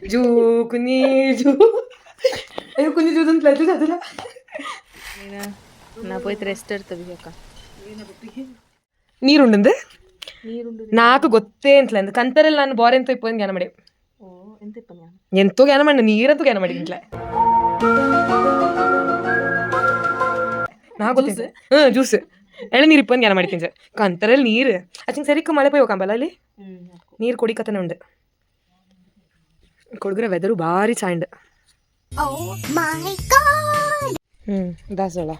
zoo ಕುഞ്ഞി zoo ಅಯ್ಯೋ ಕುഞ്ഞി zoo ಅಂತ ಅದಲ್ಲ ನಾ పోయి రెస్ట్ എടുത്തది అక్క ನೀರುಂಡು నాకు ಗೊತ್ತೇ ಅಂತಲ ಅಂದ್ ಕಂತರಲ್ಲಿ ನಾನು ಬಾರೆ ಅಂತ ಇಪ್ಪ ಜ್ಞಾನ ಮಾಡಿ ಎಂತೋ ಜ್ಞಾನ ಮಾಡಿ ನೀರಂತೂ ಜ್ಞಾನ ಮಾಡಿ ಇಂಟ್ಲ ನಾ ಗೊತ್ತೇ ಜ್ಯೂಸ್ ಎಳನೀರು ಇಪ್ಪ ಜ್ಞಾನ ಮಾಡಿತೀನಿ ಸರ್ ಕಂತರಲ್ಲಿ ನೀರು ಅಚ್ಚಿಂಗ್ ಸರಿಕ್ಕ ಮಳೆ ಪೋಯ್ ಹೋಗಂಬಲ್ಲ ಅಲ್ಲಿ ನೀರು ಕೊಡಿಕತನ ಉಂಡು ಕೊಡಗ್ರ ವೆದರು ಭಾರಿ ಚಾಂಡ್ ದಾಸೋಳ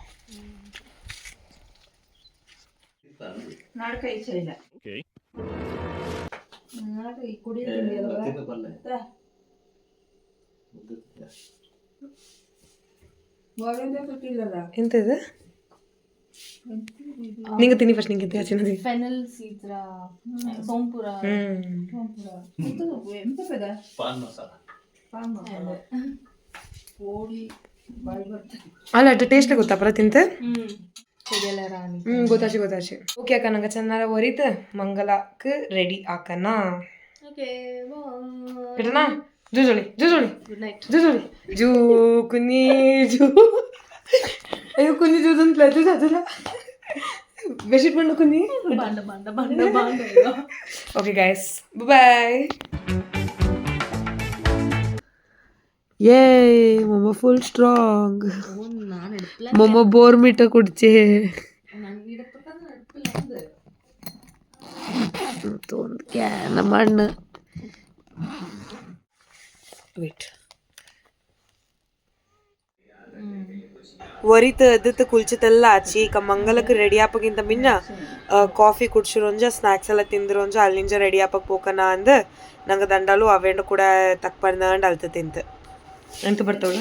ಎಂತದು ನಿಂಗೆ ತಿನ್ನಿ ಫಸ್ಟ್ ನಿಂಗೆ ತಿನ್ನಿ ಫೆನಲ್ ಸೀಡ್ಸ್ ಸೋಂಪುರ ಅಲ್ಲ ಅಟ್ ಟೇಸ್ಟ್ ಗೊತ್ತಾ ತಿಂತ ಗೊತ್ತಾಚಿ ಓಕೆ ಅಕ್ಕ ನಂಗೆ ಚೆನ್ನಾರ ಒರಿತ ಮಂಗಲಕ್ಕೆ ರೆಡಿ ಆಕನ ಇಡನಾ ಜೂಜೋಳಿ ಜೂಜೋಳಿ ಜೂ ಕುഞ്ഞി ಜೂ ಅಯ್ಯೋ ಕುഞ്ഞി ಜೂ ಅಂತ ಅದಲ್ಲ ಬೆಡ್ಶೀಟ್ ಬಂಡು ಕುഞ്ഞി ಓಕೆ ಗೈಸ್ ಬಾಯ್ ಏ ಮಮ್ಮ ಫುಲ್ ಸ್ಟ್ರಾಂಗ್ ಮಮ್ಮ ಬೋರ್ಮಿಟ ಕುಡ್ಚೆ ಒಂದು ಕ್ಯಾನ ಮಣ್ಣು ವೇಟ್ ವರಿತ ಎದ್ದತ್ತು ಕುಲ್ಚಿತೆಲ್ಲ ಆಚಿ ಈಗ ಮಂಗಲಕ್ಕೆ ರೆಡಿ ಆಪಕ್ಕಿಂತ ಮಿನ್ನ ಕಾಫಿ ಕುಡ್ಸಿರೋಂಜ ಸ್ನಾಕ್ಸ್ ಎಲ್ಲ ತಿಂದಿರೋಂಜ ಅಲ್ಲಿಂಜ ರೆಡಿ ಆಪಕ್ ಹೋಕನ ಅಂದ ನಂಗೆ ದಂಡಲು ಅವೇಂಡು ಕೂಡ ತಕ್ಕ ಬಂದಂಡು ಅಲ್ತ ತಿಂತ ಎಂತ ಬರ್ತಾವಳ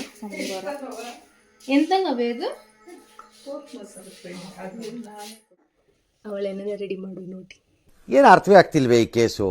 ಎಂತಂಗ ಬೇದು ಅವಳೇನ ರೆಡಿ ಮಾಡು ನೋಡಿ ಏನು ಅರ್ಥವೇ ಆಗ್ತಿಲ್ವೇ ಈ ಕೇಸು